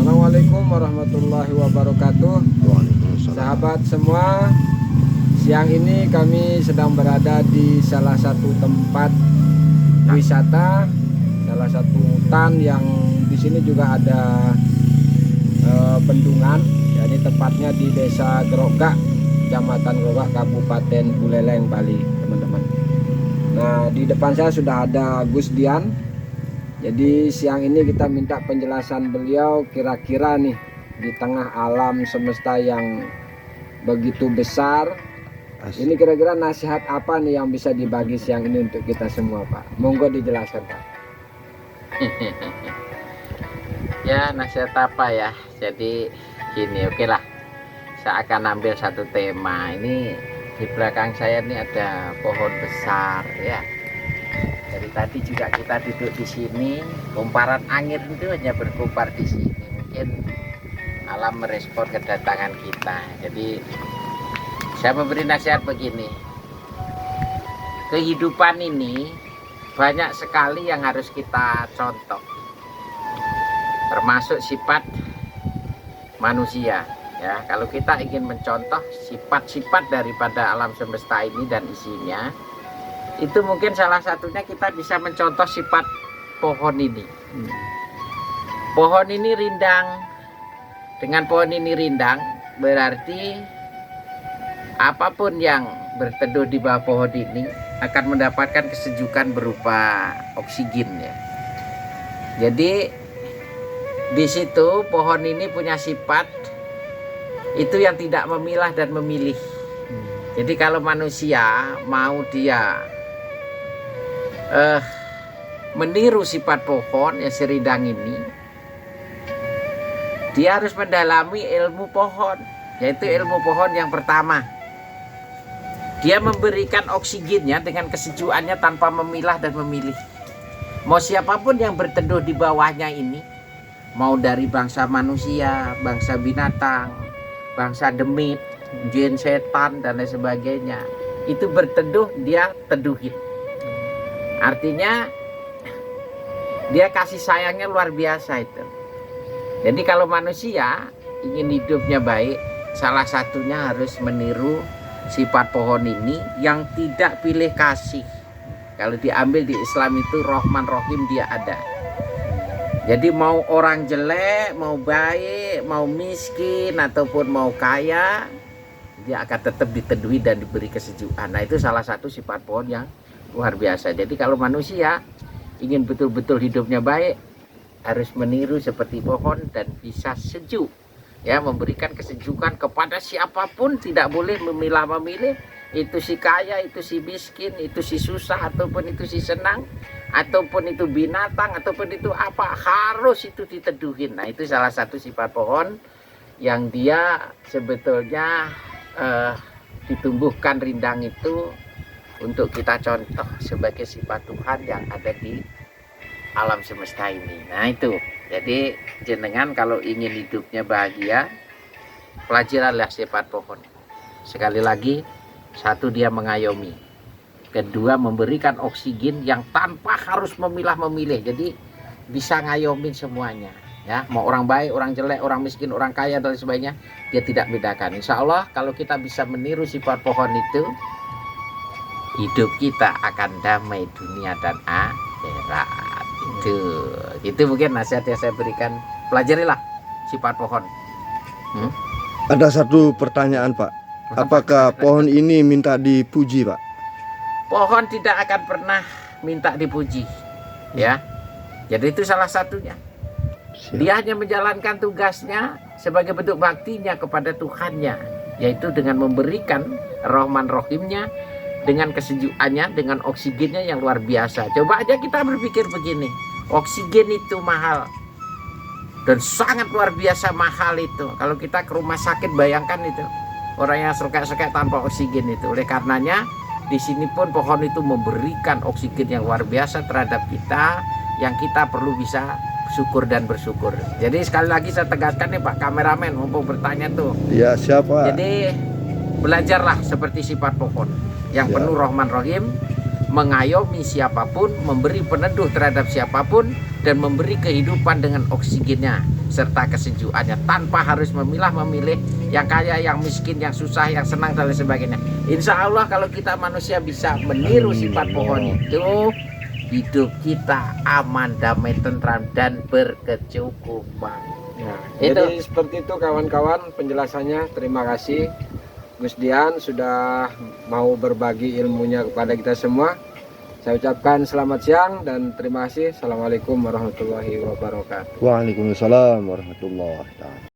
Assalamualaikum warahmatullahi wabarakatuh. Sahabat semua, siang ini kami sedang berada di salah satu tempat wisata, salah satu hutan yang di sini juga ada bendungan. Ya, ini tepatnya di Desa Grogak, Kecamatan Grogak, Kabupaten Buleleng, Bali, teman-teman. Nah, di depan saya sudah ada Gus Dian. Jadi siang ini kita minta penjelasan beliau kira-kira nih di tengah alam semesta yang begitu besar. Ini kira-kira nasihat apa nih yang bisa dibagi siang ini untuk kita semua, Pak? Monggo dijelaskan, Pak. Ya, nasihat apa ya? Jadi gini, oke lah. Saya akan ambil satu tema. Ini di belakang saya ini ada pohon besar ya. Dari tadi juga kita duduk di sini, kumparan angin itu hanya berkumpar di sini. Mungkin alam merespon kedatangan kita. Jadi saya memberi nasihat begini. Kehidupan ini banyak sekali yang harus kita contoh. Termasuk sifat manusia. Ya, kalau kita ingin mencontoh sifat-sifat daripada alam semesta ini dan isinya, itu mungkin salah satunya kita bisa mencontoh sifat pohon ini. Pohon ini rindang. Dengan pohon ini rindang berarti apapun yang berteduh di bawah pohon ini akan mendapatkan kesejukan berupa oksigen ya. Jadi di situ pohon ini punya sifat itu yang tidak memilah dan memilih. Jadi kalau manusia mau dia meniru sifat pohon yang serindang ini, dia harus mendalami ilmu pohon, yaitu ilmu pohon yang pertama. Dia memberikan oksigennya dengan kesejukannya tanpa memilah dan memilih. Mau siapapun yang berteduh di bawahnya ini, mau dari bangsa manusia, bangsa binatang, bangsa demit, jin, setan dan lain sebagainya, itu berteduh dia teduhin. Artinya dia kasih sayangnya luar biasa itu. Jadi kalau manusia ingin hidupnya baik, salah satunya harus meniru sifat pohon ini yang tidak pilih kasih. Kalau diambil di Islam itu Rahman Rahim dia ada. Jadi mau orang jelek, mau baik, mau miskin ataupun mau kaya, dia akan tetap diteduhi dan diberi kesejukan. Nah, itu salah satu sifat pohon yang luar biasa. Jadi kalau manusia ingin betul-betul hidupnya baik, harus meniru seperti pohon dan bisa sejuk ya, memberikan kesejukan kepada siapapun, tidak boleh memilah-memilih itu si kaya, itu si miskin, itu si susah ataupun itu si senang, ataupun itu binatang ataupun itu apa, harus itu diteduhin. Nah, itu salah satu sifat pohon yang dia sebetulnya ditumbuhkan rindang itu untuk kita contoh sebagai sifat Tuhan yang ada di alam semesta ini. Nah itu, jadi jenengan kalau ingin hidupnya bahagia, pelajarilah sifat pohon. Sekali lagi, satu, dia mengayomi. Kedua, memberikan oksigen yang tanpa harus memilah-memilih. Jadi bisa ngayomin semuanya. Ya, mau orang baik, orang jelek, orang miskin, orang kaya dan sebagainya, dia tidak bedakan. Insya Allah kalau kita bisa meniru sifat pohon itu, hidup kita akan damai dunia dan akhirat. Itu mungkin nasihat yang saya berikan. Pelajarilah sifat pohon. Ada satu pertanyaan, Pak. Apakah pohon ini minta dipuji, Pak? Pohon tidak akan pernah minta dipuji, ya. Jadi itu salah satunya. Dia hanya menjalankan tugasnya sebagai bentuk baktinya kepada Tuhannya, yaitu dengan memberikan Rahman Rahimnya, dengan kesejukannya, dengan oksigennya yang luar biasa. Coba aja kita berpikir begini, oksigen itu mahal dan sangat luar biasa mahal itu. Kalau kita ke rumah sakit, bayangkan itu orang yang sekek-sekek tanpa oksigen itu. Oleh karenanya di sini pun pohon itu memberikan oksigen yang luar biasa terhadap kita, yang kita perlu bisa syukur dan bersyukur. Jadi sekali lagi saya tegaskan nih Pak kameramen, mumpung bertanya tuh. Ya, siapa? Jadi belajarlah seperti sifat pohon yang penuh Rahman Rahim, mengayomi siapapun, memberi peneduh terhadap siapapun, dan memberi kehidupan dengan oksigennya. serta kesejukannya, tanpa harus memilih yang kaya, yang miskin, yang susah, yang senang dan lain sebagainya. Insya Allah kalau kita manusia bisa meniru sifat pohon itu, hidup kita aman, damai, tentram, dan berkecukupan. Ya, Itu. jadi seperti itu kawan-kawan penjelasannya. Terima kasih Gus Dian sudah mau berbagi ilmunya kepada kita semua. Saya ucapkan selamat siang dan terima kasih. Assalamualaikum warahmatullahi wabarakatuh. Waalaikumsalam warahmatullahi wabarakatuh.